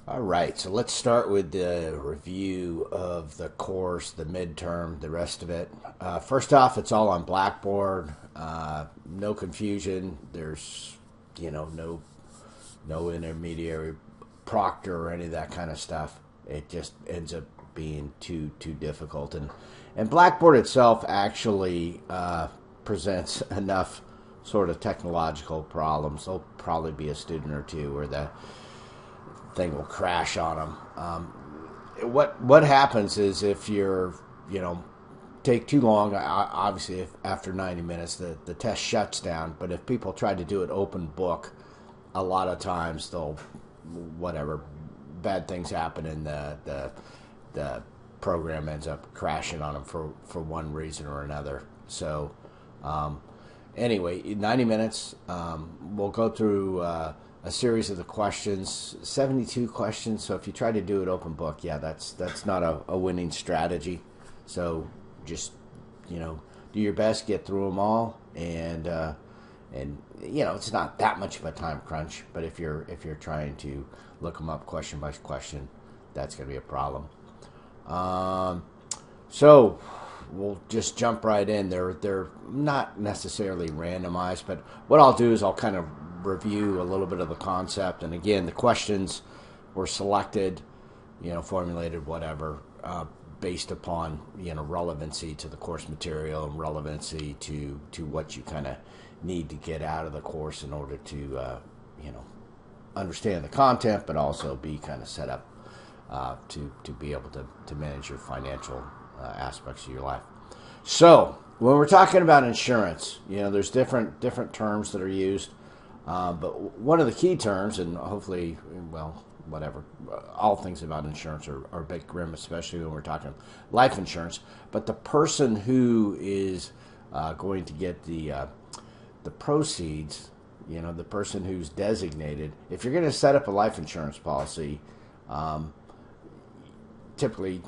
All right, so let's start with the review of the course, the midterm, the rest of it. First off, it's all on Blackboard. No confusion. There's, no intermediary proctor or any of that kind of stuff. It just ends up being too difficult, and Blackboard itself actually presents enough sort of technological problems. There'll probably be a student or two where the thing will crash on them. What happens is if you're take too long, obviously if after 90 minutes the test shuts down. But if people try to do it open book, a lot of times they'll whatever bad things happen and the program ends up crashing on them for one reason or another. So anyway, 90 minutes. We'll go through a series of the questions, 72 questions. So if you try to do it open book, yeah, that's not a winning strategy. So just do your best, get through them all, and it's not that much of a time crunch. But if you're trying to look them up question by question, that's going to be a problem. So we'll just jump right in. They're not necessarily randomized, but what I'll do is I'll kind of review a little bit of the concept. And again, the questions were selected, formulated, whatever, based upon relevancy to the course material and relevancy to what you kind of need to get out of the course in order to understand the content, but also be kind of set up to be able to manage your financial aspects of your life. So when we're talking about insurance, there's different terms that are used, but one of the key terms, and hopefully, whatever, all things about insurance are a bit grim, especially when we're talking life insurance. But the person who is going to get the proceeds, the person who's designated, if you're going to set up a life insurance policy, typically,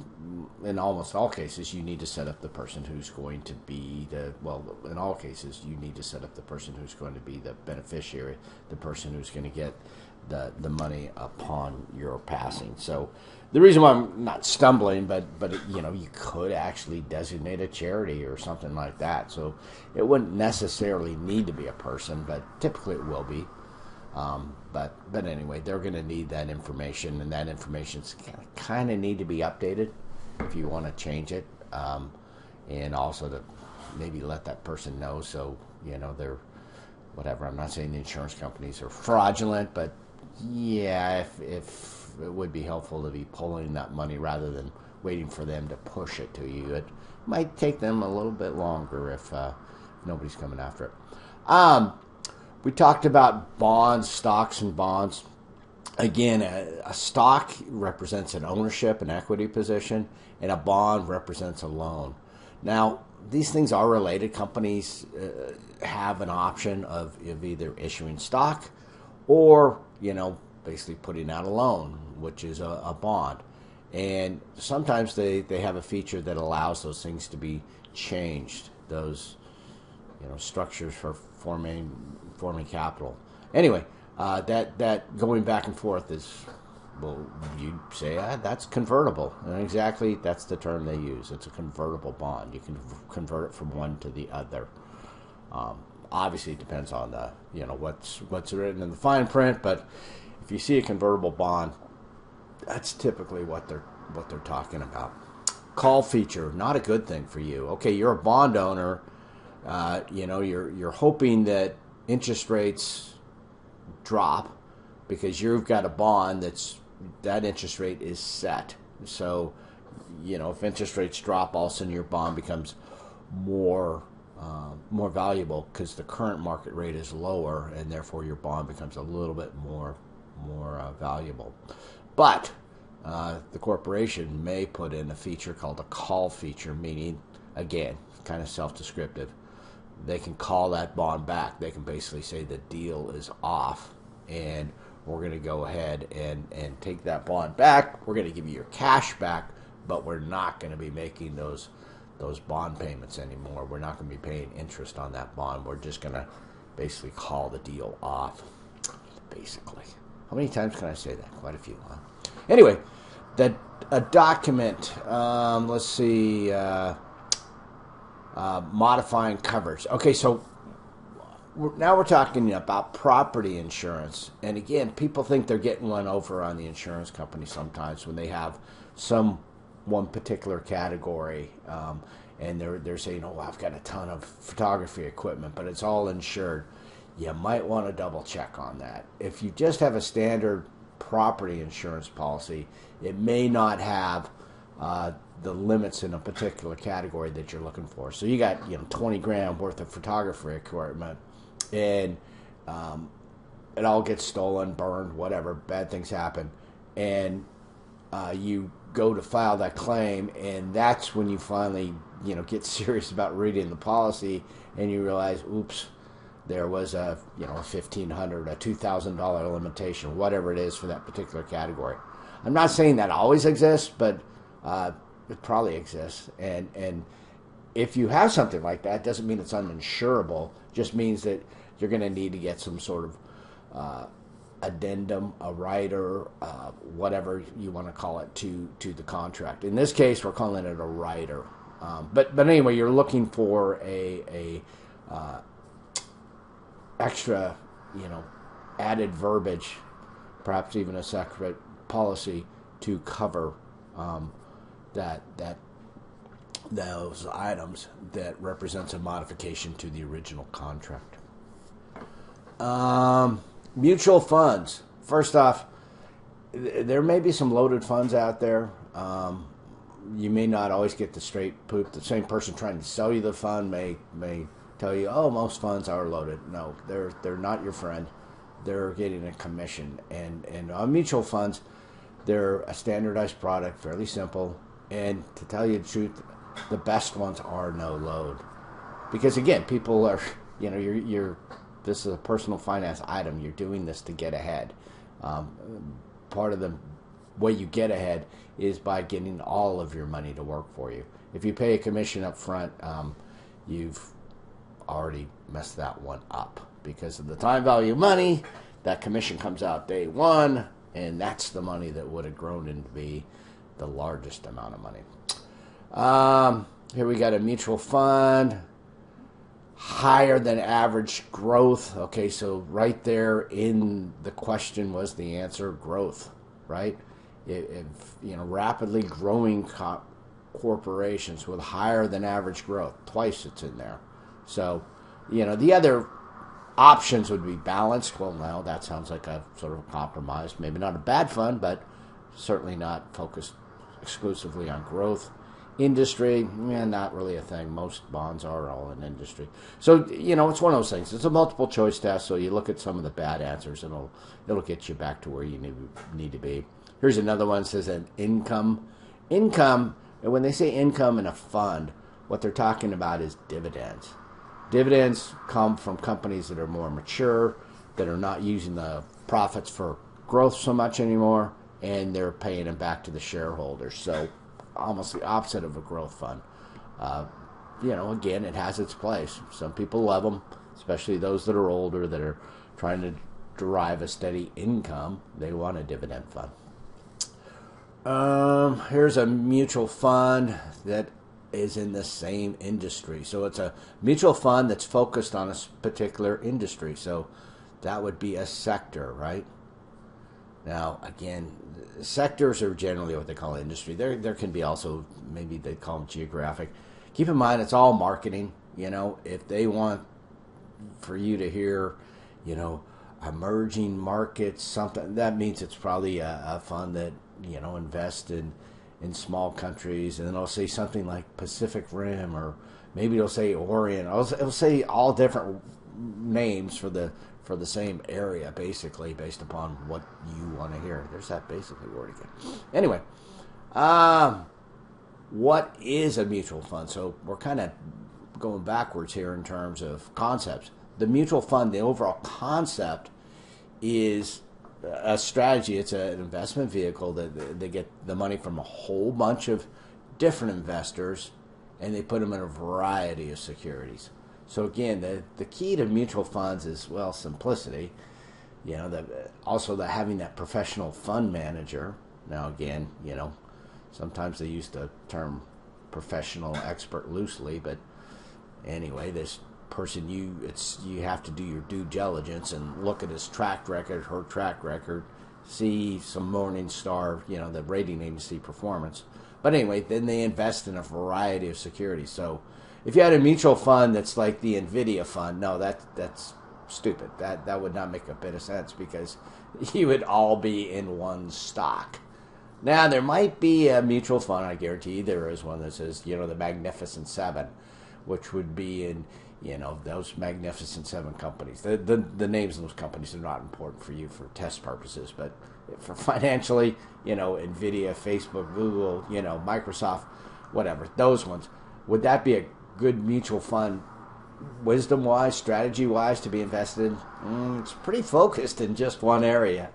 in almost all cases, you need to set up the person who's going to be in all cases, you need to set up the person who's going to be the beneficiary, the person who's going to get the money upon your passing. So the reason why I'm not stumbling, but you could actually designate a charity or something like that. So it wouldn't necessarily need to be a person, but typically it will be. But anyway, they're going to need that information, and that information's kind of need to be updated if you want to change it, and also to maybe let that person know so they're whatever. I'm not saying the insurance companies are fraudulent, but yeah, if it would be helpful to be pulling that money rather than waiting for them to push it to you. It might take them a little bit longer if nobody's coming after it. We talked about bonds, stocks, and bonds. Again, a stock represents an ownership, an equity position, and a bond represents a loan. Now, these things are related. Companies have an option of either issuing stock or, basically putting out a loan, which is a bond. And sometimes they have a feature that allows those things to be changed, those structures for forming capital. Anyway, that going back and forth is, well, you'd say that's convertible, and exactly that's the term they use. It's a convertible bond. You can convert it from one to the other. Obviously, it depends on the what's written in the fine print, but if you see a convertible bond, that's typically what they're talking about. Call feature, not a good thing for you. Okay, you're a bond owner. You're hoping that interest rates drop because you've got a bond that interest rate is set. So, if interest rates drop, all of a sudden your bond becomes more valuable because the current market rate is lower, and therefore your bond becomes a little bit more valuable. But the corporation may put in a feature called a call feature, meaning, again, kind of self-descriptive. They can call that bond back. They can basically say the deal is off, and we're going to go ahead and take that bond back. We're going to give you your cash back, but we're not going to be making those bond payments anymore. We're not going to be paying interest on that bond. We're just going to basically call the deal off, basically. How many times can I say that? Quite a few. Huh? Anyway, a document. Let's see. Modifying coverage. Okay, so now we're talking about property insurance, and again, people think they're getting one over on the insurance company sometimes when they have one particular category, and they're saying, "Oh, I've got a ton of photography equipment, but it's all insured." You might want to double check on that. If you just have a standard property insurance policy, it may not have the limits in a particular category that you're looking for. So you got 20 grand worth of photography equipment, and it all gets stolen, burned, whatever, bad things happen, and you go to file that claim, and that's when you finally get serious about reading the policy, and you realize, oops, there was a $1,500, a $2,000 limitation, whatever it is for that particular category. I'm not saying that always exists, but it probably exists, and if you have something like that, doesn't mean it's uninsurable. Just means that you're going to need to get some sort of addendum, a rider, whatever you want to call it, to the contract. In this case, we're calling it a rider. But anyway, you're looking for a extra, added verbiage, perhaps even a separate policy to cover those items that represents a modification to the original contract. Mutual funds. First off, there may be some loaded funds out there. You may not always get the straight poop. The same person trying to sell you the fund may tell you, "Oh, most funds are loaded." No, they're not your friend. They're getting a commission, and on mutual funds, they're a standardized product, fairly simple. And to tell you the truth, the best ones are no load, because again, people are, you're this is a personal finance item. You're doing this to get ahead. Part of the way you get ahead is by getting all of your money to work for you. If you pay a commission up front, you've already messed that one up, because of the time value of money. That commission comes out day one, and that's the money that would have grown into be the largest amount of money. Here we got a mutual fund, higher than average growth. Okay, so right there in the question was the answer, growth, right? Rapidly growing corporations with higher than average growth. Twice it's in there. So, the other options would be balanced. Well, now that sounds like a sort of a compromise. Maybe not a bad fund, but certainly not focused exclusively on growth. Industry, not really a thing. Most bonds are all in industry. So, it's one of those things. It's a multiple choice test, so you look at some of the bad answers, and it'll get you back to where you need to be. Here's another one that says an income. Income, and when they say income in a fund, what they're talking about is dividends. Dividends come from companies that are more mature, that are not using the profits for growth so much anymore, and they're paying them back to the shareholders. So almost the opposite of a growth fund. Again, it has its place. Some people love them, especially those that are older, that are trying to derive a steady income. They want a dividend fund. Here's a mutual fund that is in the same industry. So it's a mutual fund that's focused on a particular industry. So that would be a sector, right? Now, again, sectors are generally what they call industry. There can be also, maybe they call them geographic. Keep in mind, it's all marketing. If they want for you to hear, emerging markets, something, that means it's probably a fund that, invests in small countries, and then it'll say something like Pacific Rim, or maybe it'll say Orient. It'll say all different names for the same area, basically, based upon what you want to hear. There's that basically word again. Anyway, what is a mutual fund? So we're kind of going backwards here in terms of concepts. The mutual fund, the overall concept is a strategy. It's an investment vehicle that they get the money from a whole bunch of different investors, and they put them in a variety of securities. So again, the key to mutual funds is, well, simplicity. Also the having that professional fund manager. Now again, sometimes they use the term professional expert loosely, but anyway, this person you have to do your due diligence and look at his track record, her track record, see some Morningstar, the rating agency performance. But anyway, then they invest in a variety of securities. So if you had a mutual fund that's like the Nvidia fund, no, that's stupid. That would not make a bit of sense because you would all be in one stock. Now, there might be a mutual fund, I guarantee there is one that says, the Magnificent Seven, which would be in, those Magnificent Seven companies. The names of those companies are not important for you for test purposes, but for financially, Nvidia, Facebook, Google, Microsoft, whatever, those ones. Would that be a good mutual fund, wisdom-wise, strategy-wise, to be invested in? It's pretty focused in just one area.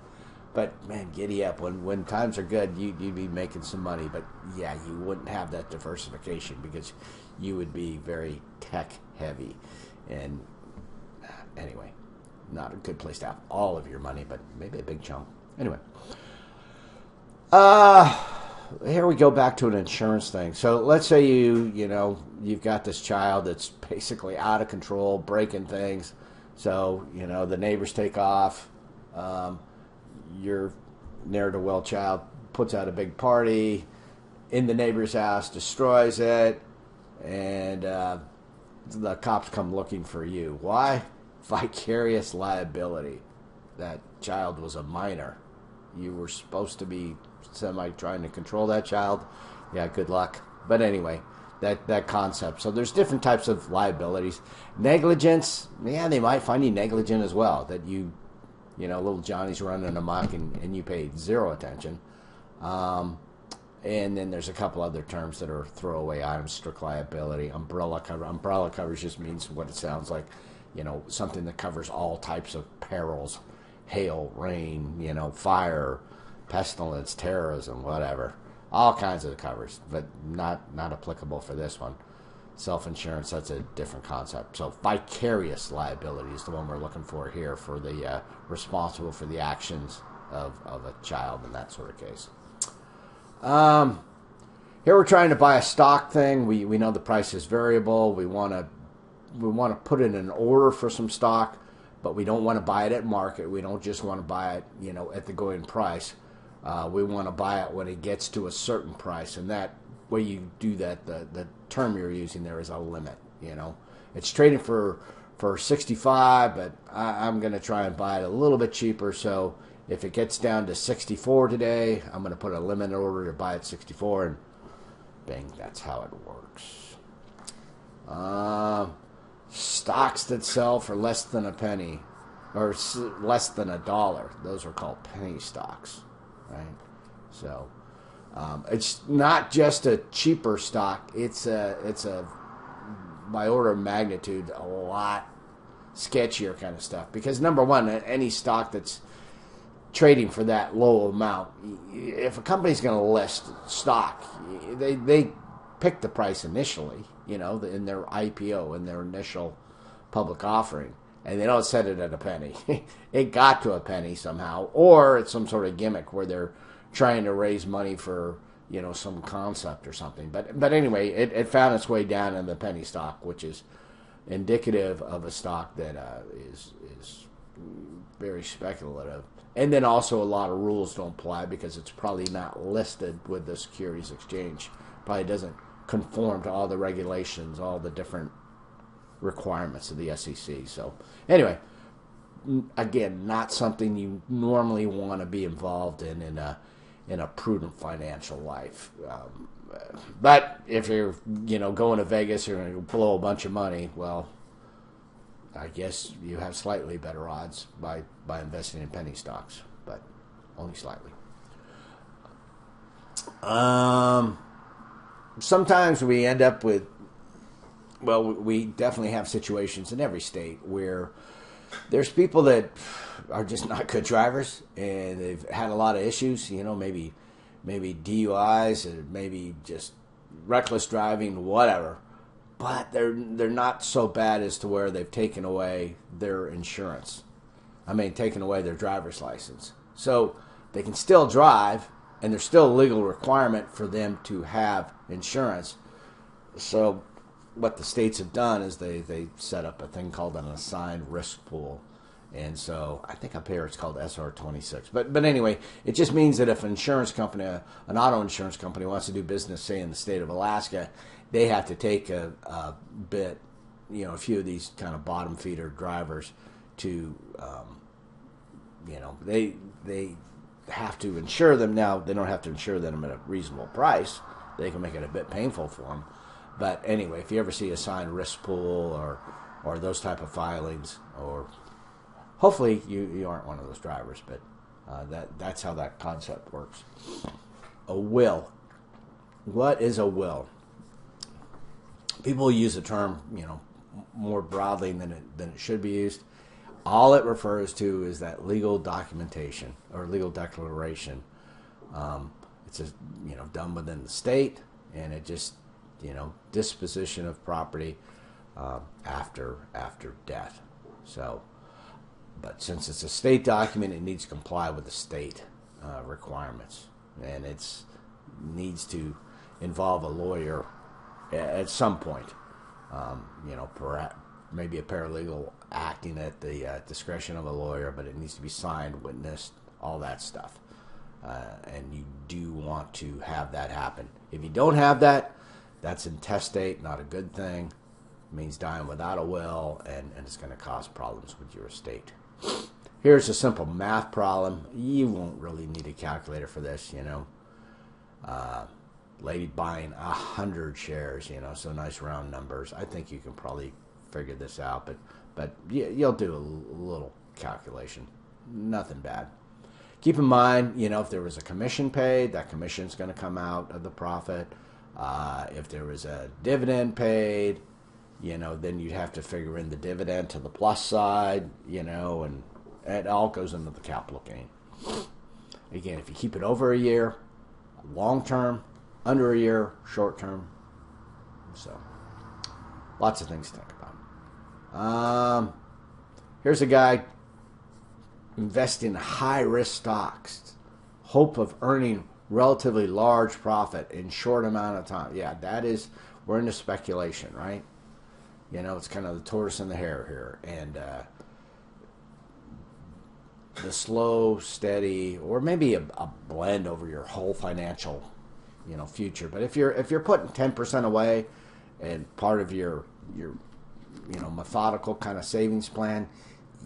But, man, giddy up. When times are good, you'd be making some money. But, yeah, you wouldn't have that diversification because you would be very tech-heavy. And, anyway, not a good place to have all of your money, but maybe a big chunk. Anyway. Here we go back to an insurance thing. So let's say you've got this child that's basically out of control, breaking things. So, the neighbors take off. Your ne'er-do-well child puts out a big party in the neighbor's house, destroys it, and the cops come looking for you. Why? Vicarious liability. That child was a minor. You were supposed to be trying to control that child. Yeah, good luck. But anyway, that concept. So there's different types of liabilities. Negligence, yeah, they might find you negligent as well. That little Johnny's running amok and you paid zero attention. And then there's a couple other terms that are throwaway items: strict liability, umbrella cover. Umbrella coverage just means what it sounds like, something that covers all types of perils: hail, rain, fire, pestilence, terrorism, whatever. All kinds of covers, but not applicable for this one. Self-insurance, that's a different concept. So vicarious liability is the one we're looking for here for the responsible for the actions of a child in that sort of case. Here we're trying to buy a stock thing. We know the price is variable. We want to put in an order for some stock, but we don't want to buy it at market. We don't just want to buy it, at the going price. We want to buy it when it gets to a certain price, and that way you do that, the term you're using there is a limit. It's trading for 65, but I'm going to try and buy it a little bit cheaper. So if it gets down to 64 today, I'm going to put a limit order to buy at 64, and bang, that's how it works. Stocks that sell for less than a penny or less than $1, those are called penny stocks, right? So it's not just a cheaper stock. It's a by order of magnitude a lot sketchier kind of stuff, because number one, any stock that's trading for that low amount, if a company's going to list stock, they pick the price initially, in their IPO, in their initial public offering, and they don't set it at a penny. It got to a penny somehow, or it's some sort of gimmick where they're trying to raise money for some concept or something. But anyway, it found its way down in the penny stock, which is indicative of a stock that is very speculative. And then also a lot of rules don't apply because it's probably not listed with the Securities Exchange. Probably doesn't conform to all the regulations, all the different requirements of the SEC. So anyway, again, not something you normally want to be involved in a prudent financial life. But if you're going to Vegas, you're going to blow a bunch of money, well, I guess you have slightly better odds by investing in penny stocks, but only slightly. Sometimes we end up with, we definitely have situations in every state where there's people that are just not good drivers and they've had a lot of issues, maybe DUIs or maybe just reckless driving, whatever. But they're not so bad as to where they've taken away their insurance. I mean, taking away their driver's license. So they can still drive, and there's still a legal requirement for them to have insurance. So what the states have done is they set up a thing called an assigned risk pool. And so I think up here it's called SR26. But anyway, it just means that if an insurance company, an auto insurance company, wants to do business, say in the state of Alaska, they have to take a bit, a few of these kind of bottom feeder drivers to, they have to insure them. Now, they don't have to insure them at a reasonable price. They can make it a bit painful for them. But anyway, if you ever see assigned risk pool or those type of filings, or hopefully you aren't one of those drivers, but that's how that concept works. A will. What is a will? People use the term, more broadly than it should be used. All it refers to is that legal documentation or legal declaration. It's done within the state, and it just disposition of property after death. So, but since it's a state document, it needs to comply with the state requirements, and it needs to involve a lawyer at some point. Perhaps maybe a paralegal acting at the discretion of a lawyer, but it needs to be signed, witnessed, all that stuff. And you do want to have that happen. If you don't have that, that's intestate, not a good thing. It means dying without a will, and it's going to cause problems with your estate. Here's a simple math problem. You won't really need a calculator for this, lady buying 100 shares, so nice round numbers. I think you can probably figure this out, but you'll do a little calculation. Nothing bad. Keep in mind, if there was a commission paid, that commission's going to come out of the profit. If there was a dividend paid, then you'd have to figure in the dividend to the plus side, and it all goes into the capital gain. Again, if you keep it over a year, long term, under a year, short term. So, lots of things to think about. Here's a guy investing in high-risk stocks, hope of earning relatively large profit in short amount of time. Yeah, we're into speculation, right? It's kind of the tortoise and the hare here. And the slow, steady, or maybe a blend over your whole financial, future. But if you're putting 10% away and part of your methodical kind of savings plan,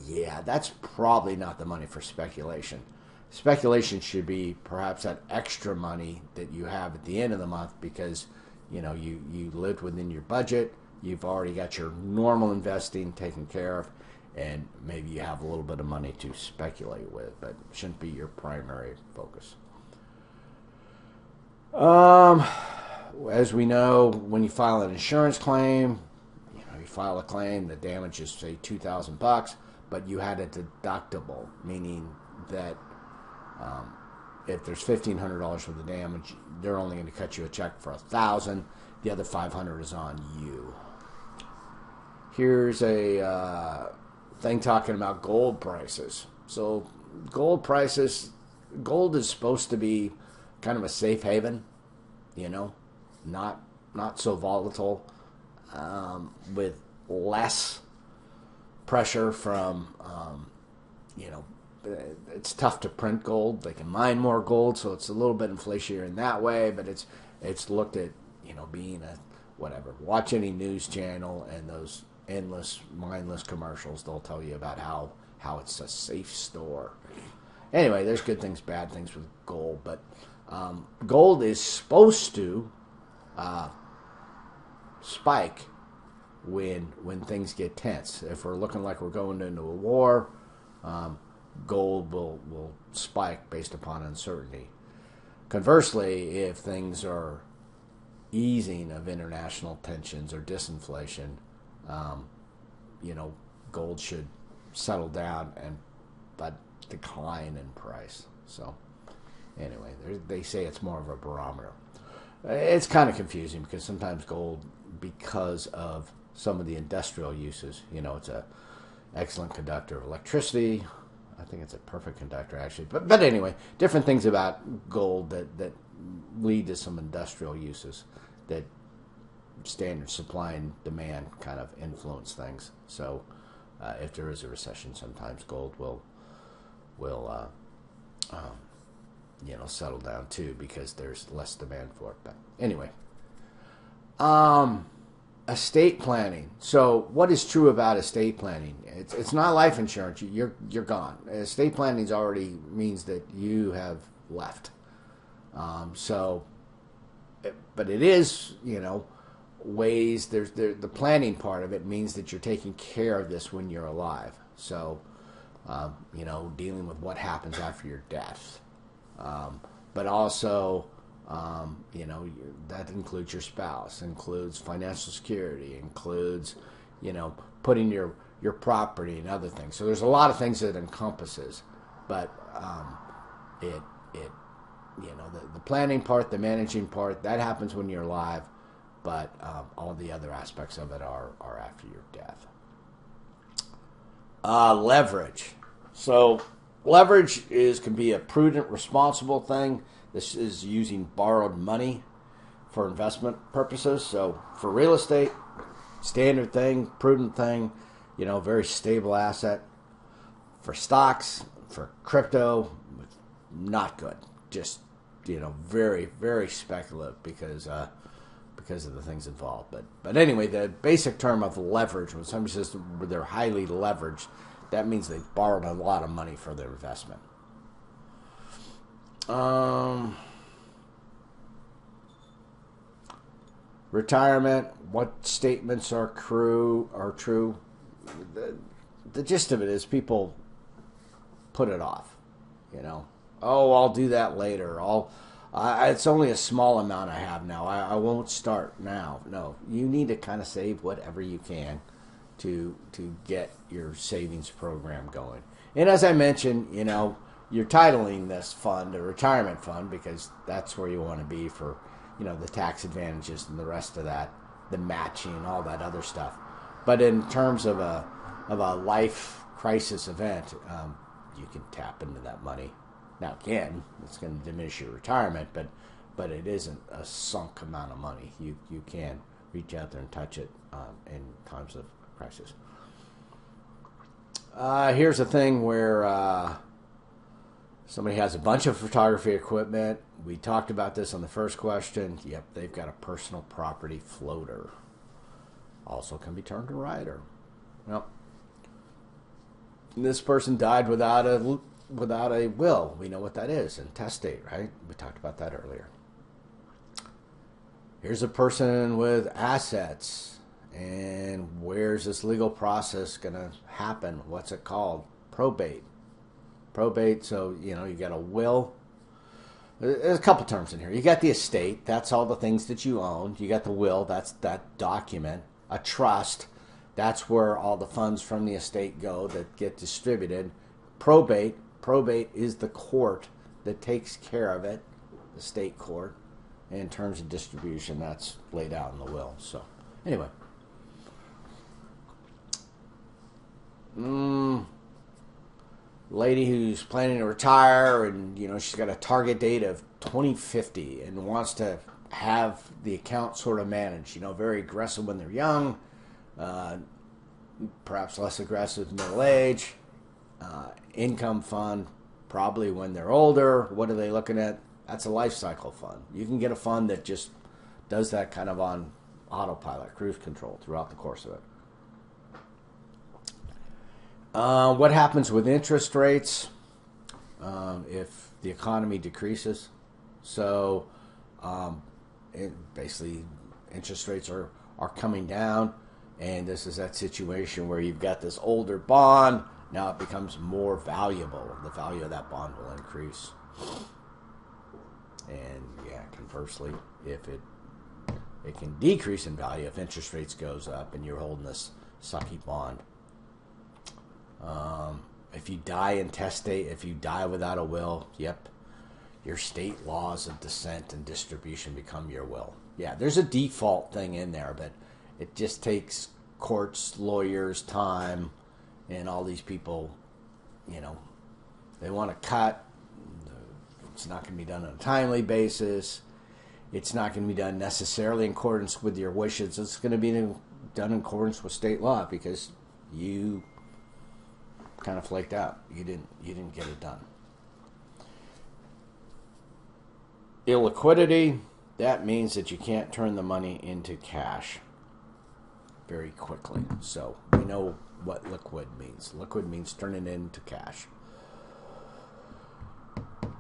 yeah, that's probably not the money for speculation. Speculation should be perhaps that extra money that you have at the end of the month because, you lived within your budget, you've already got your normal investing taken care of, and maybe you have a little bit of money to speculate with, but it shouldn't be your primary focus. As we know, when you file an insurance claim, you file a claim, the damage is, say, $2,000, but you had a deductible, meaning that if there's $1,500 for the damage, they're only going to cut you a check for $1,000. The other $500 is on you. Here's a thing talking about gold prices. So gold is supposed to be kind of a safe haven, not so volatile, with less pressure from, it's tough to print gold. They can mine more gold, so it's a little bit inflationary in that way, but it's looked at, being a whatever. Watch any news channel and those endless, mindless commercials. They'll tell you about how it's a safe store. Anyway, there's good things, bad things with gold, but gold is supposed to spike when things get tense. If we're looking like we're going into a war, gold will spike based upon uncertainty. Conversely, if things are easing of international tensions or disinflation, gold should settle down but decline in price. So anyway, they say it's more of a barometer. It's kind of confusing because sometimes gold, because of some of the industrial uses, it's a excellent conductor of electricity, I think it's a perfect conductor, actually. But anyway, different things about gold that lead to some industrial uses that standard supply and demand kind of influence things. So if there is a recession, sometimes gold will settle down too because there's less demand for it. But anyway, estate planning. So what is true about estate planning? It's not life insurance. You're gone. Estate planning already means that you have left. But it is, ways. There's the planning part of it means that you're taking care of this when you're alive. So, dealing with what happens after your death. But also, that includes your spouse, includes financial security, includes, putting your property and other things. So there's a lot of things that it encompasses, but the planning part, the managing part, that happens when you're alive, but all the other aspects of it are after your death. Leverage. So leverage can be a prudent, responsible thing. This is using borrowed money for investment purposes. So for real estate, standard thing, prudent thing, very stable asset. For stocks, for crypto, not good. Just, very, very speculative because of the things involved. But anyway, the basic term of leverage, when somebody says they're highly leveraged, that means they borrowed a lot of money for their investment. Retirement. What statements are true? The gist of it is people put it off. Oh, I'll do that later. It's only a small amount I have now. I won't start now. No, you need to kind of save whatever you can to get your savings program going. And as I mentioned, you're titling this fund a retirement fund because that's where you want to be for, the tax advantages and the rest of that, the matching, all that other stuff. But in terms of a life crisis event, you can tap into that money. Now, again, it's going to diminish your retirement, but it isn't a sunk amount of money. You can reach out there and touch it in times of crisis. Here's a thing where somebody has a bunch of photography equipment. We talked about this on the first question. Yep, they've got a personal property floater. Also can be termed a rider. Well, this person died without a will. We know what that is, intestate, right? We talked about that earlier. Here's a person with assets, and where's this legal process going to happen? What's it called? Probate. So, you got a will. There's a couple terms in here. You got the estate. That's all the things that you own. You got the will. That's that document. A trust. That's where all the funds from the estate go that get distributed. Probate is the court that takes care of it, the state court. And in terms of distribution, that's laid out in the will. So, anyway. Lady who's planning to retire and, she's got a target date of 2050 and wants to have the account sort of managed. Very aggressive when they're young, perhaps less aggressive middle age. Income fund, probably when they're older. What are they looking at? That's a life cycle fund. You can get a fund that just does that kind of on autopilot, cruise control throughout the course of it. What happens with interest rates if the economy decreases? So basically interest rates are coming down, and this is that situation where you've got this older bond. Now it becomes more valuable. The value of that bond will increase. And conversely, if it can decrease in value if interest rates goes up and you're holding this sucky bond. If you die intestate, if you die without a will, yep, your state laws of descent and distribution become your will. Yeah, there's a default thing in there, but it just takes courts, lawyers, time, and all these people, They want to cut. It's not going to be done on a timely basis. It's not going to be done necessarily in accordance with your wishes. It's going to be done in accordance with state law because you kind of flaked out. You didn't get it done. Illiquidity, that means that you can't turn the money into cash very quickly. So we know what liquid means. Liquid means turning it into cash.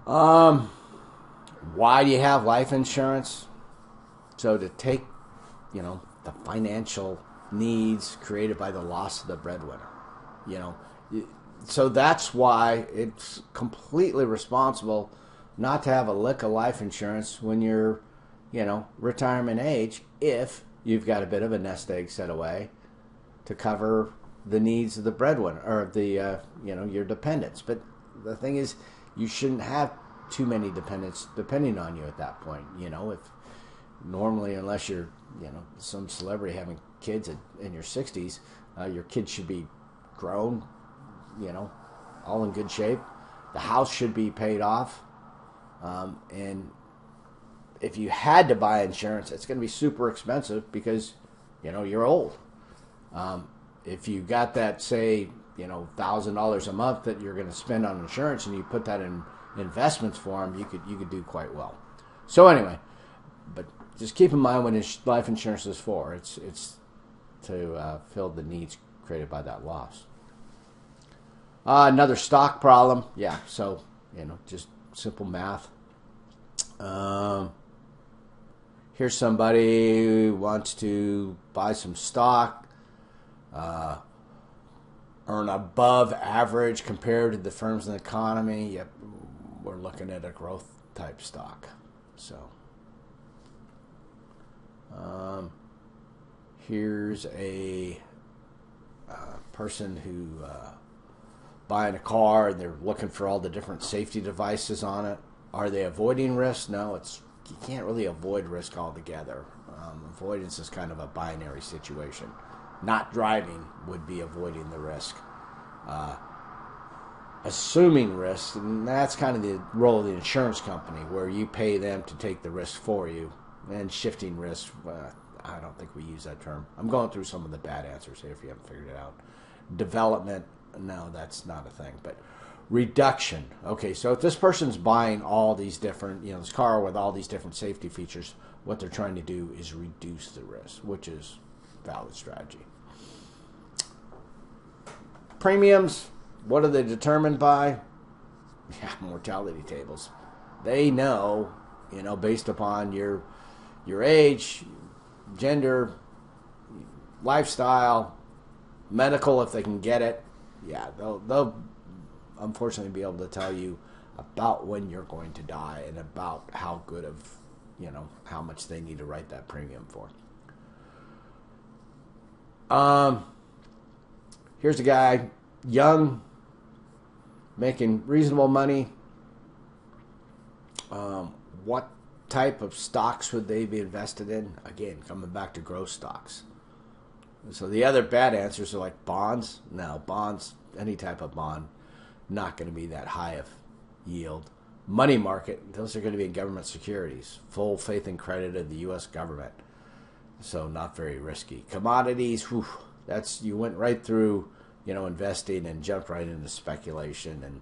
Why do you have life insurance? So to take, the financial needs created by the loss of the breadwinner. So that's why it's completely responsible not to have a lick of life insurance when you're, retirement age, if you've got a bit of a nest egg set away to cover the needs of the breadwinner or the, your dependents. But the thing is, you shouldn't have too many dependents depending on you at that point. If normally, unless you're, some celebrity having kids in your 60s, your kids should be grown, all in good shape. The house should be paid off. And if you had to buy insurance, it's going to be super expensive because, you're old. If you got that, say, $1,000 a month that you're going to spend on insurance and you put that in investments for them, you could do quite well. So anyway, but just keep in mind what life insurance is for. It's to fill the needs created by that loss. Another stock problem. Yeah, so, just simple math. Here's somebody who wants to buy some stock, earn above average compared to the firms in the economy. Yep, we're looking at a growth type stock. So here's a person who buying a car and they're looking for all the different safety devices on it. Are they avoiding risk? No, you can't really avoid risk altogether. Avoidance is kind of a binary situation. Not driving would be avoiding the risk. Assuming risk, and that's kind of the role of the insurance company, where you pay them to take the risk for you. And shifting risk, I don't think we use that term. I'm going through some of the bad answers here if you haven't figured it out. Development, no, that's not a thing. But reduction. Okay, so if this person's buying all these different, this car with all these different safety features, what they're trying to do is reduce the risk, which is a valid strategy. Premiums, what are they determined by? Yeah, mortality tables. They know, based upon your age, gender, lifestyle, medical if they can get it. Yeah, they'll unfortunately be able to tell you about when you're going to die and about how good of, how much they need to write that premium for. Here's a guy, young, making reasonable money. What type of stocks would they be invested in? Again, coming back to growth stocks. So the other bad answers are like bonds. No, bonds, any type of bond, not going to be that high of yield. Money market, those are going to be in government securities. Full faith and credit of the U.S. government. So not very risky. Commodities, that's, you went right through, investing and jumped right into speculation. And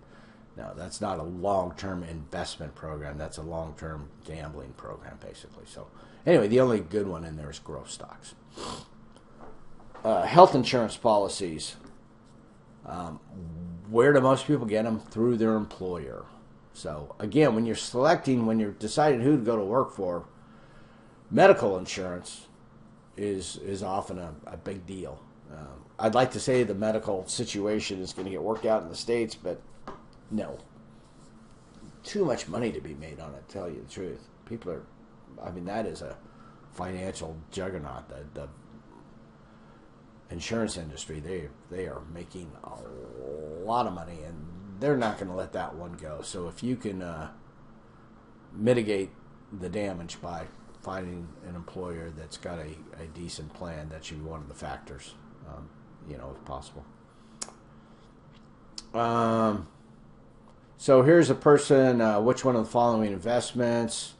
no, that's not a long-term investment program. That's a long-term gambling program, basically. So anyway, the only good one in there is growth stocks. Health insurance policies. Where do most people get them? Through their employer. So again, when you're deciding who to go to work for, medical insurance is often a big deal. I'd like to say the medical situation is going to get worked out in the States, but no. Too much money to be made on it, to tell you the truth. That is a financial juggernaut. The insurance industry, they are making a lot of money, and they're not going to let that one go. So if you can mitigate the damage by finding an employer that's got a decent plan, that should be one of the factors, if possible. So here's a person, which one of the following investments?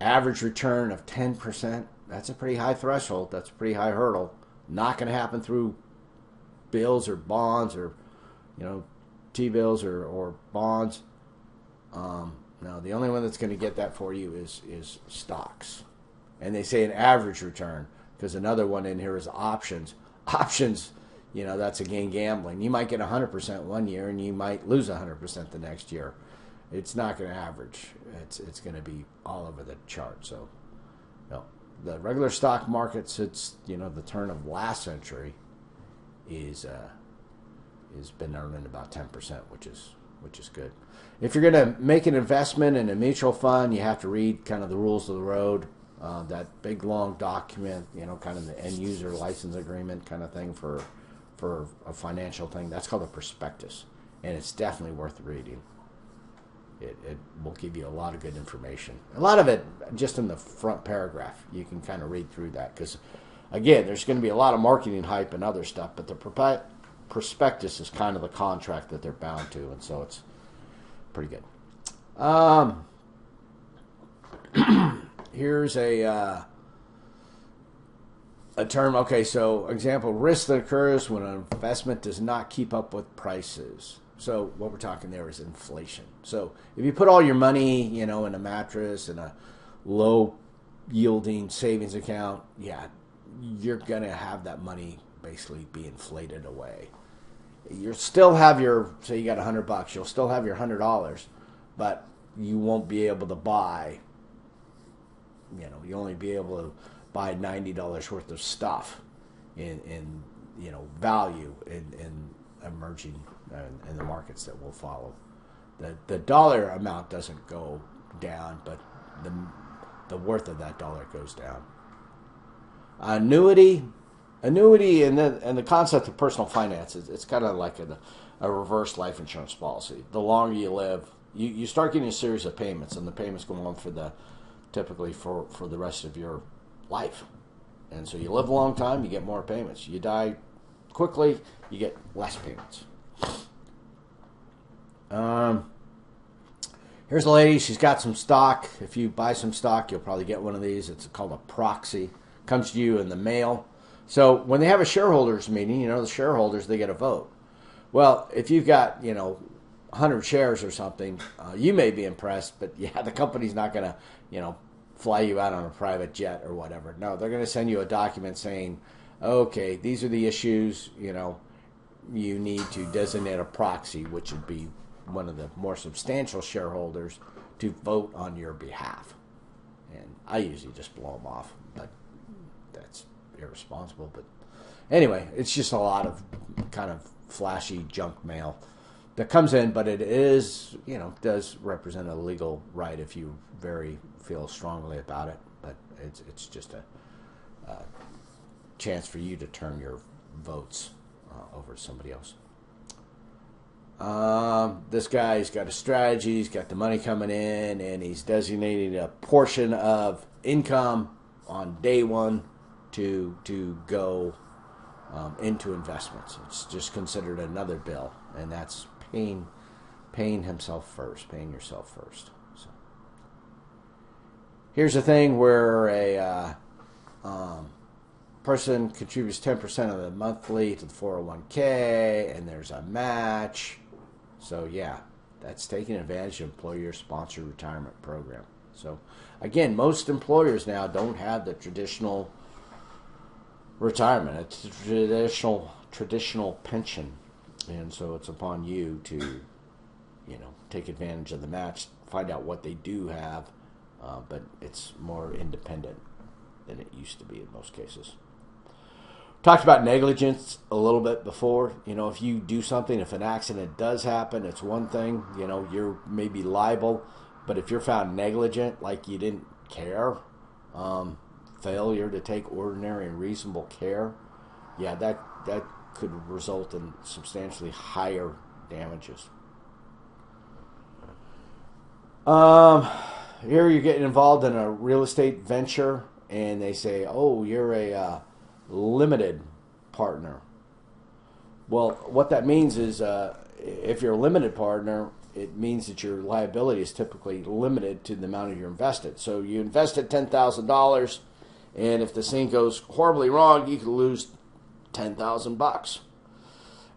Average return of 10%. That's a pretty high threshold. That's a pretty high hurdle. Not going to happen through bills or bonds or, T-bills or bonds. No, the only one that's going to get that for you is stocks. And they say an average return because another one in here is options. Options, that's again gambling. You might get 100% one year and you might lose 100% the next year. It's not going to average. It's going to be all over the chart. So, the regular stock market since the turn of last century is been earning about 10%, which is good. If you're going to make an investment in a mutual fund, you have to read kind of the rules of the road. That big long document, kind of the end user license agreement kind of thing for a financial thing. That's called a prospectus, and it's definitely worth reading. It will give you a lot of good information. A lot of it just in the front paragraph. You can kind of read through that because, again, there's going to be a lot of marketing hype and other stuff, but the prospectus is kind of the contract that they're bound to, and so it's pretty good. Here's a term. Okay, so example, risk that occurs when an investment does not keep up with prices. So what we're talking there is inflation. So if you put all your money, in a mattress and a low yielding savings account, you're going to have that money basically be inflated away. You still have say you got $100, you'll still have your $100, but you won't be able to buy, you only be able to buy $90 worth of stuff in value in emerging in the markets that will follow. The dollar amount doesn't go down, but the worth of that dollar goes down. Annuity and the concept of personal finance it's kind of like a reverse life insurance policy. The longer you live, you start getting a series of payments, and the payments go on typically for the rest of your life. And so you live a long time, you get more payments. You die quickly, you get less payments. Here's a lady. She's got some stock. If you buy some stock, you'll probably get one of these. It's called a proxy. Comes to you in the mail. So when they have a shareholders meeting, the shareholders, they get a vote. Well, if you've got 100 shares or something, you may be impressed, but the company's not going to fly you out on a private jet or whatever. No, they're going to send you a document saying, okay, these are the issues. You need to designate a proxy, which would be one of the more substantial shareholders, to vote on your behalf. And I usually just blow them off, but that's irresponsible. But anyway, it's just a lot of kind of flashy junk mail that comes in, but it is, does represent a legal right if you feel strongly about it. But it's just a chance for you to turn your votes over to somebody else. This guy's got a strategy. He's got the money coming in, and he's designating a portion of income on day one to go into investments. It's just considered another bill, and that's paying yourself first. So here's the thing where a person contributes 10% of the monthly to the 401k, and there's a match. So that's taking advantage of employer-sponsored retirement program. So again, most employers now don't have the traditional retirement. It's a traditional pension, and so it's upon you to take advantage of the match, find out what they do have, but it's more independent than it used to be in most cases. Talked about negligence a little bit before. If you do something, if an accident does happen, it's one thing. You're maybe liable, but if you're found negligent, like you didn't care, failure to take ordinary and reasonable care, that could result in substantially higher damages. Here you're getting involved in a real estate venture, and they say, "Oh, you're a limited partner." Well, what that means is if you're a limited partner, it means that your liability is typically limited to the amount of your invested. So you invested $10,000, and if this thing goes horribly wrong, you could lose $10,000.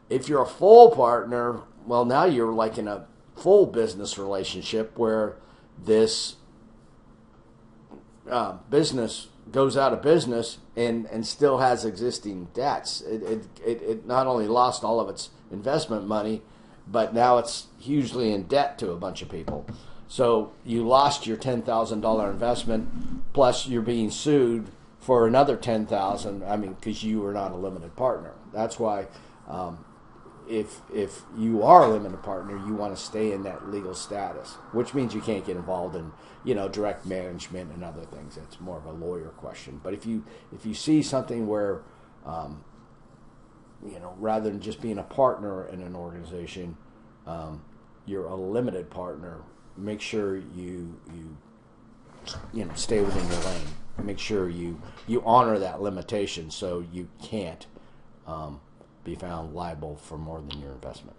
If you're a full partner, well, now you're like in a full business relationship where this business goes out of business and still has existing debts. It not only lost all of its investment money, but now it's hugely in debt to a bunch of people. So you lost your $10,000 investment, plus you're being sued for another $10,000. I mean, because you were not a limited partner. That's why, if you are a limited partner, you want to stay in that legal status, which means you can't get involved in direct management and other things. It's more of a lawyer question. But if you see something where rather than just being a partner in an organization, you're a limited partner, make sure you stay within your lane. Make sure you honor that limitation so you can't be found liable for more than your investment.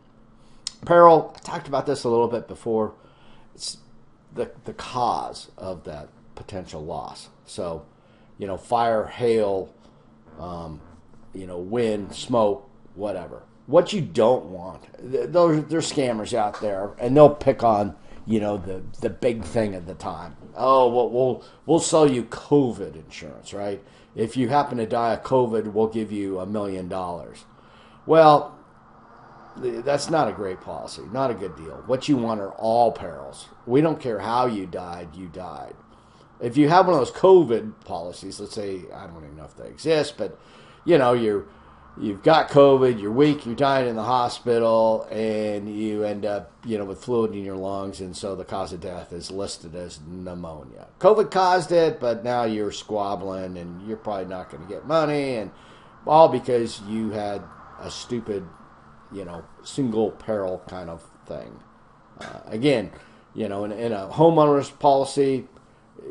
Peril, I talked about this a little bit before. It's the cause of that potential loss. So, fire, hail, wind, smoke, whatever. What you don't want, there's scammers out there, and they'll pick on, the big thing at the time. Oh, well, we'll sell you COVID insurance, right? If you happen to die of COVID, we'll give you $1 million. Well, that's not a great policy, not a good deal. What you want are all perils. We don't care how you died, you died. If you have one of those COVID policies, let's say, I don't even know if they exist, but you've got COVID, you're weak, you're dying in the hospital, and you end up, with fluid in your lungs, and so the cause of death is listed as pneumonia. COVID caused it, but now you're squabbling, and you're probably not going to get money, and all because you had a stupid, single peril kind of thing. Again, in a homeowner's policy,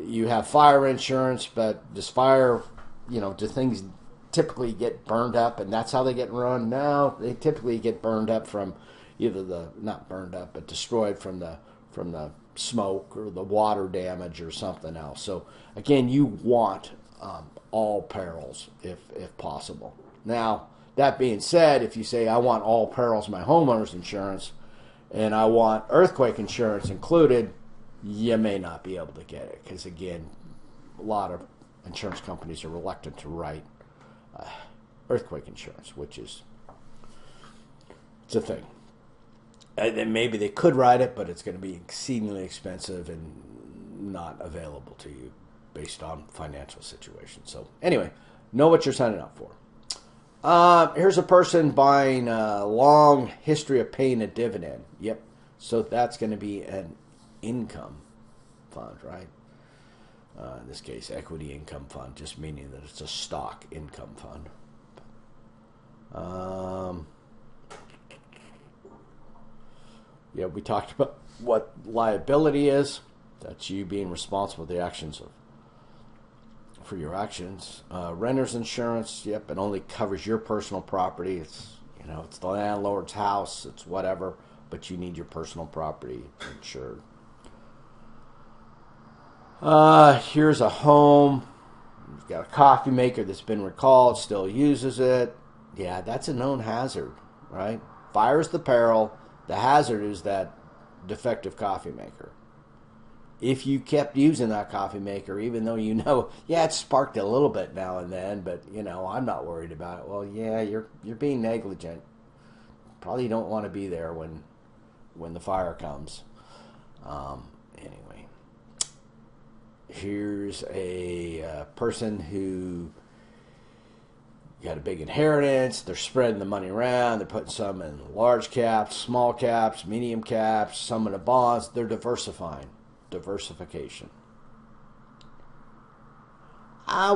you have fire insurance, but does fire, do things typically get burned up, and that's how they get run? No, they typically get burned up from either not burned up, but destroyed from the smoke or the water damage or something else. So again, you want all perils if possible. Now, that being said, if you say, I want all perils in my homeowner's insurance and I want earthquake insurance included, you may not be able to get it because, again, a lot of insurance companies are reluctant to write earthquake insurance, which it's a thing. And maybe they could write it, but it's going to be exceedingly expensive and not available to you based on financial situation. So anyway, know what you're signing up for. Here's a person buying a long history of paying a dividend. Yep. So that's going to be an income fund, right? In this case, equity income fund, just meaning that it's a stock income fund. We talked about what liability is. That's you being responsible for the actions for your actions. Renter's insurance, yep, it only covers your personal property. It's it's the landlord's house, it's whatever, but you need your personal property insured. Here's a home. You've got a coffee maker that's been recalled, still uses it. Yeah, that's a known hazard, right? Fire's the peril. The hazard is that defective coffee maker. If you kept using that coffee maker, even though it sparked a little bit now and then, but I'm not worried about it. Well, yeah, you're being negligent. Probably don't want to be there when the fire comes. Anyway, here's a person who got a big inheritance. They're spreading the money around. They're putting some in large caps, small caps, medium caps, some in the bonds. They're diversifying. Diversification.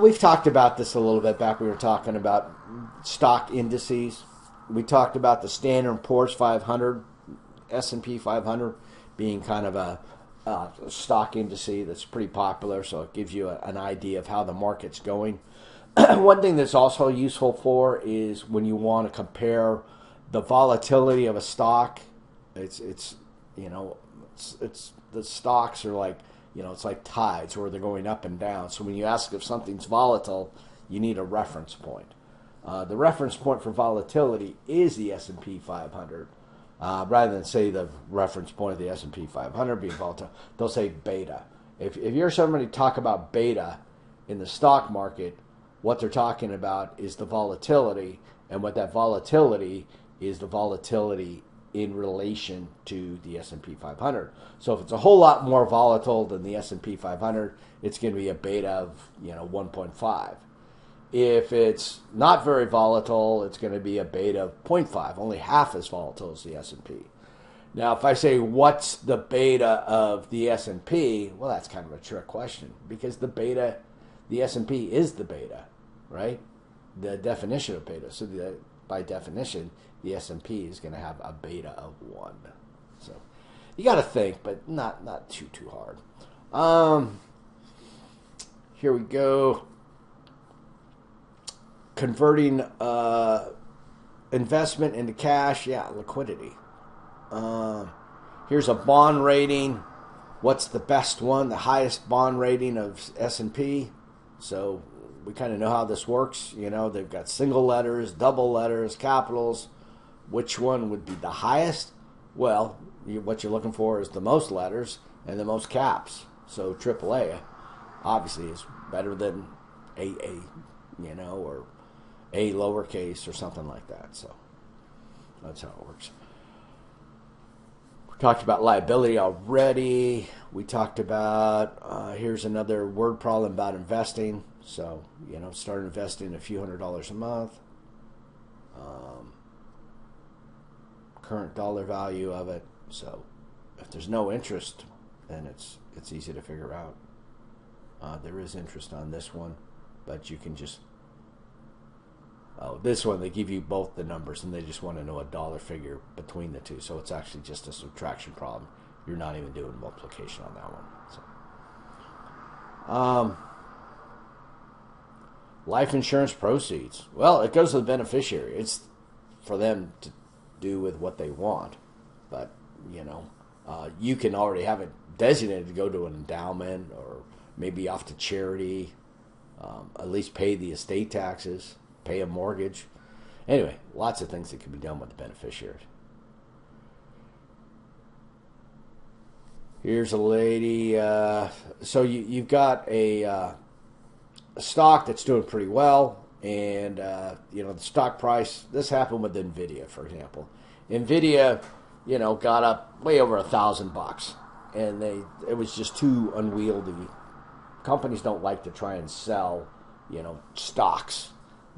We've talked about this a little bit back. We were talking about stock indices. We talked about the Standard & Poor's 500, S&P 500 being kind of a stock indice that's pretty popular, so it gives you an idea of how the market's going. One thing that's also useful for is when you want to compare the volatility of a stock. It's You know, it's the stocks are like, it's like tides where they're going up and down. So when you ask if something's volatile, you need a reference point. The reference point for volatility is the S&P 500. Rather than say the reference point of the S&P 500 being volatile, they'll say beta. If you hear somebody talk about beta in the stock market, what they're talking about is the volatility, and what that volatility is the volatility in relation to the S&P 500. So if it's a whole lot more volatile than the S&P 500, it's going to be a beta of 1.5. If it's not very volatile, it's going to be a beta of 0.5, only half as volatile as the S&P. Now, if I say what's the beta of the S&P, well, that's kind of a trick question, because the S&P is the beta, right? The definition of beta. So by definition, the S&P is going to have a beta of 1. So you got to think, but not too hard. Here we go. Converting investment into cash, liquidity. Here's a bond rating. What's the best one? The highest bond rating of S&P. So we kind of know how this works. They've got single letters, double letters, capitals. Which one would be the highest? Well, what you're looking for is the most letters and the most caps. So AAA obviously is better than AA, or A lowercase or something like that. So that's how it works. We talked about liability already. We talked about, here's another word problem about investing. So, start investing a few $100s a month. Current dollar value of it. So if there's no interest, then it's easy to figure out. There is interest on this one, but you can just... this one, they give you both the numbers, and they just want to know a dollar figure between the two. So it's actually just a subtraction problem. You're not even doing multiplication on that one. So, life insurance proceeds. Well, it goes to the beneficiary. It's for them to do with what they want. But, you can already have it designated to go to an endowment or maybe off to charity, at least pay the estate taxes, pay a mortgage. Anyway, lots of things that can be done with the beneficiaries. Here's a lady. So you've got a stock that's doing pretty well, and the stock price. This happened with Nvidia, for example. Nvidia, got up way over $1,000, and it was just too unwieldy. Companies don't like to try and sell, stocks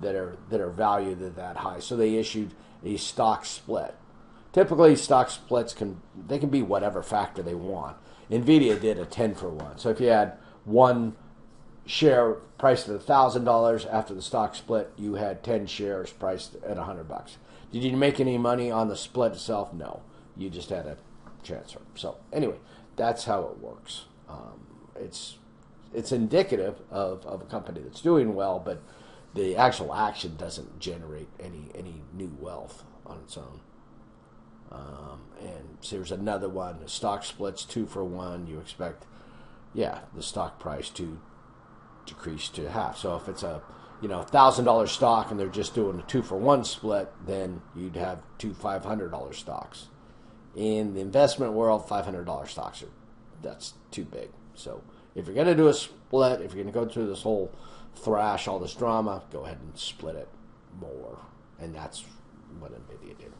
that are valued at that high. So they issued a stock split. Typically, stock splits can be whatever factor they want. Nvidia did a 10-for-1. So if you had one share priced at $1,000 after the stock split, you had 10 shares priced at $100. Did you make any money on the split itself? No. You just had a transfer. So anyway, that's how it works. It's indicative of a company that's doing well, but the actual action doesn't generate any new wealth on its own. And so there's another one. The stock splits 2-for-1. You expect, the stock price to decrease to half. So if it's a $1,000 stock and they're just doing a 2-for-1 split, then you'd have two $500 stocks. In the investment world, $500 stocks that's too big. So if you're going to do a split, if you're going to go through this whole thrash, all this drama, go ahead and split it more. And that's what Nvidia did.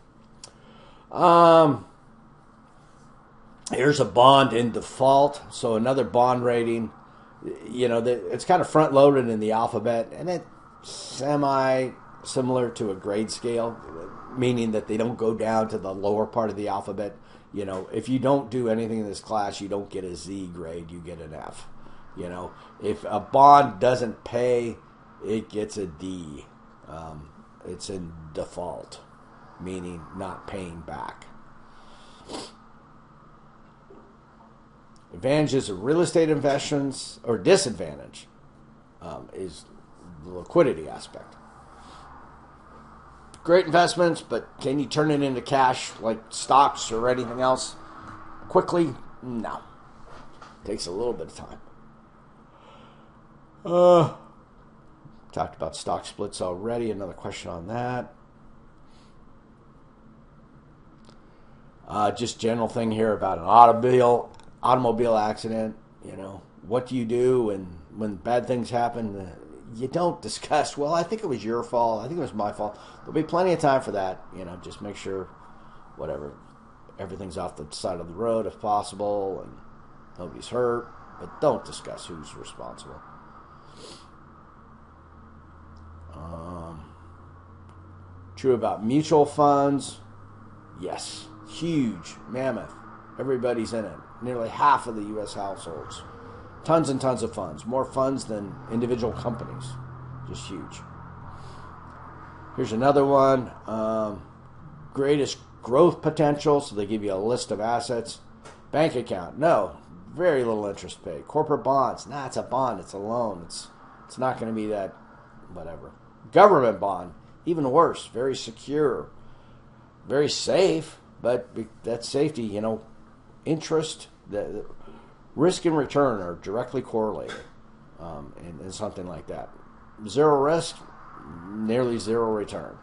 Here's a bond in default. So another bond rating. It's kind of front loaded in the alphabet, and it's similar to a grade scale, meaning that they don't go down to the lower part of the alphabet. If you don't do anything in this class, you don't get a Z grade, you get an F. If a bond doesn't pay, it gets a D. It's in default, meaning not paying back. Advantages of real estate investments, or disadvantage, is the liquidity aspect. Great investments, but can you turn it into cash like stocks or anything else? quickly? No. Takes a little bit of time. Talked about stock splits already. Another question on that. Just general thing here about an automobile accident. You know, what do you do when bad things happen? You don't discuss, well, I think it was your fault. I think it was my fault. There'll be plenty of time for that. You know, just make sure, whatever, everything's off the side of the road if possible and nobody's hurt. But don't discuss who's responsible. True about mutual funds. Yes. Huge. Mammoth. Everybody's in it. Nearly half of the U.S. households. Tons and tons of funds. More funds than individual companies. Just huge. Here's another one. Greatest growth potential. So they give you a list of assets. Bank account. No. Very little interest paid. Corporate bonds. Nah, it's a bond. It's a loan. It's not going to be that whatever. Government bond. Even worse. Very secure. Very safe. But that safety, you know, interest, the risk and return are directly correlated in something like that. Zero risk, nearly zero return.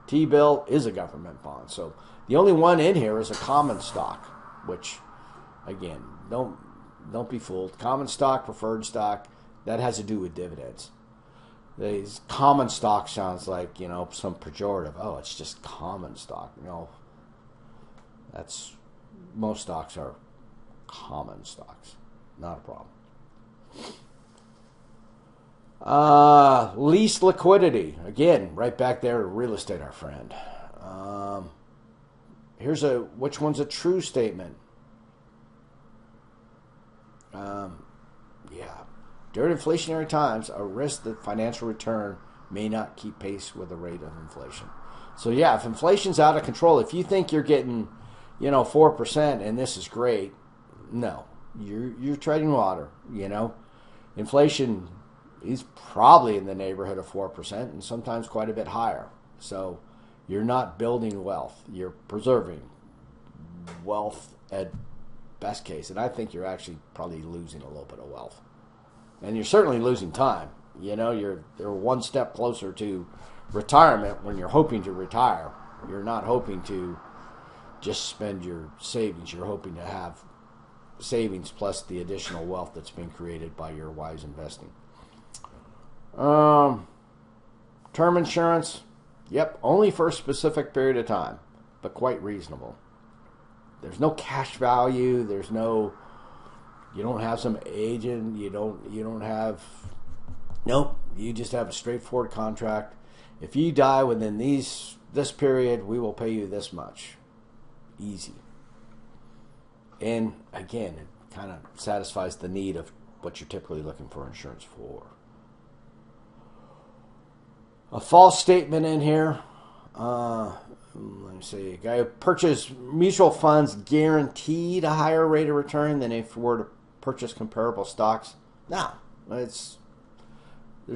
T-bill is a government bond. So the only one in here is a common stock, which, again, don't be fooled. Common stock, preferred stock, that has to do with dividends. These common stock sounds like, you know, some pejorative. Oh, it's just common stock. No. Most stocks are common stocks. Not a problem. Least liquidity. Again, right back there to real estate, our friend. Here's which one's a true statement? During inflationary times, a risk that financial return may not keep pace with the rate of inflation. So yeah, if inflation's out of control, if you think you're getting 4% and this is great, no, you're treading water. You know, inflation is probably in the neighborhood of 4% and sometimes quite a bit higher. So you're not building wealth; you're preserving wealth at best case, and I think you're actually probably losing a little bit of wealth, and you're certainly losing time. You know, you're one step closer to retirement when you're hoping to retire. You're not hoping to just spend your savings. You're hoping to have savings plus the additional wealth that's been created by your wise investing. Term insurance, yep, only for a specific period of time, but quite reasonable. There's no cash value. You don't have some agent. You don't have. Nope. You just have a straightforward contract. If you die within this period, we will pay you this much. Easy. And again, it kind of satisfies the need of what you're typically looking for insurance for. A false statement in here. Let me see. A guy who purchased mutual funds guaranteed a higher rate of return than if were to purchase comparable stocks. No, there's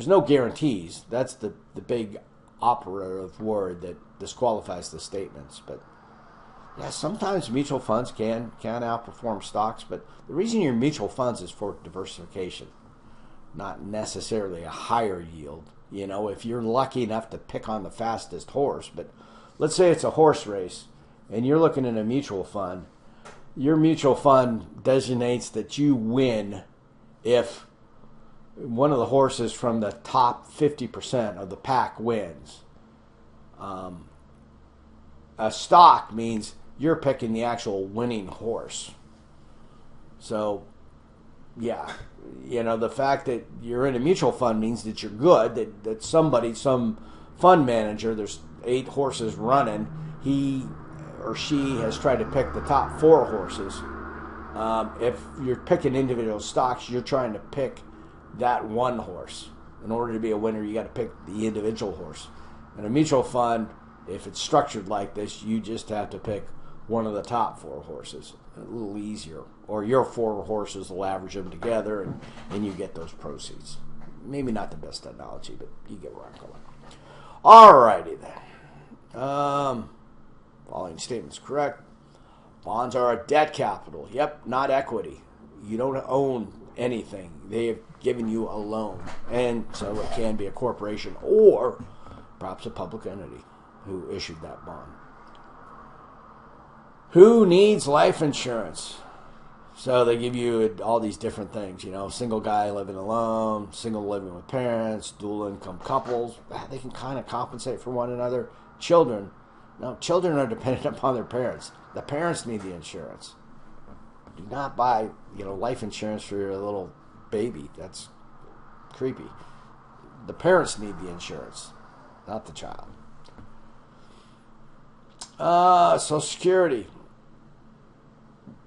no guarantees. That's the big operative word that disqualifies the statements. But yeah, sometimes mutual funds can outperform stocks, but the reason you're mutual funds is for diversification, not necessarily a higher yield. You know, if you're lucky enough to pick on the fastest horse, but let's say it's a horse race and you're looking at a mutual fund, your mutual fund designates that you win if one of the horses from the top 50% of the pack wins. A stock means you're picking the actual winning horse. So, yeah, the fact that you're in a mutual fund means that you're good, that some fund manager, there's 8 horses running, he or she has tried to pick the top 4 horses. If you're picking individual stocks, you're trying to pick that one horse. In order to be a winner, you got to pick the individual horse. In a mutual fund, if it's structured like this, you just have to pick one of the top 4 horses. A little easier. Or your 4 horses will average them together and you get those proceeds. Maybe not the best analogy, but you get where I'm going. Alrighty then. Following statement's correct. Bonds are a debt capital. Yep, not equity. You don't own anything. They have given you a loan. And so it can be a corporation or perhaps a public entity who issued that bond. Who needs life insurance? So they give you all these different things, single guy living alone, single living with parents, dual income couples. They can kind of compensate for one another. Children. No, children are dependent upon their parents. The parents need the insurance. Do not buy, life insurance for your little baby. That's creepy. The parents need the insurance, not the child. Social Security.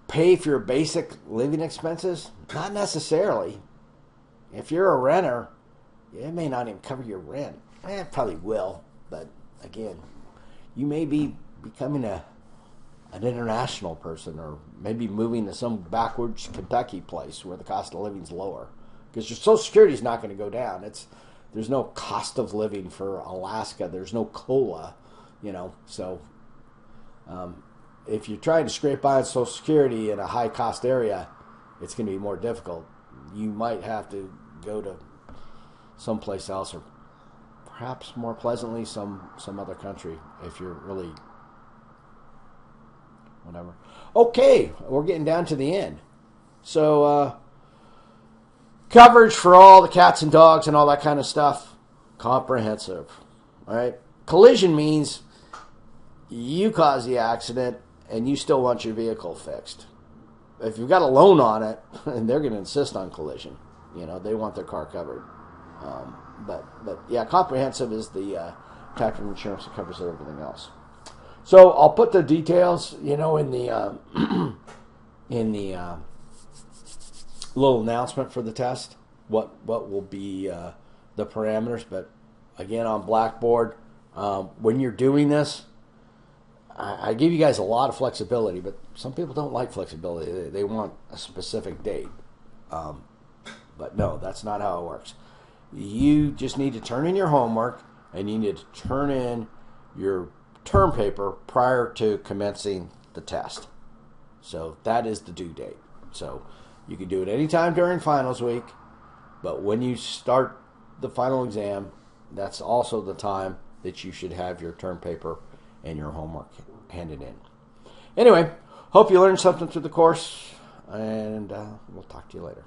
Pay for your basic living expenses? Not necessarily. If you're a renter, it may not even cover your rent. It probably will, but again, you may be becoming an international person, or maybe moving to some backwards Kentucky place where the cost of living is lower, because your Social Security is not going to go down. There's no cost of living for Alaska. There's no COLA, So if you're trying to scrape by on Social Security in a high cost area, it's going to be more difficult. You might have to go to someplace else, or perhaps more pleasantly some other country if you're really whatever. Okay, we're getting down to the end. So coverage for all the cats and dogs and all that kind of stuff, comprehensive. All right. Collision means you cause the accident and you still want your vehicle fixed. If you've got a loan on it, and they're going to insist on collision, they want their car covered. But yeah, comprehensive is the type of insurance that covers everything else. So I'll put the details, in the little announcement for the test. What will be the parameters? But again, on Blackboard, when you're doing this, I give you guys a lot of flexibility, but some people don't like flexibility. They want a specific date. But no, that's not how it works. You just need to turn in your homework, and you need to turn in your term paper prior to commencing the test. So that is the due date. So you can do it anytime during finals week, but when you start the final exam, that's also the time that you should have your term paper and your homework handed in. Anyway, hope you learned something through the course, and we'll talk to you later.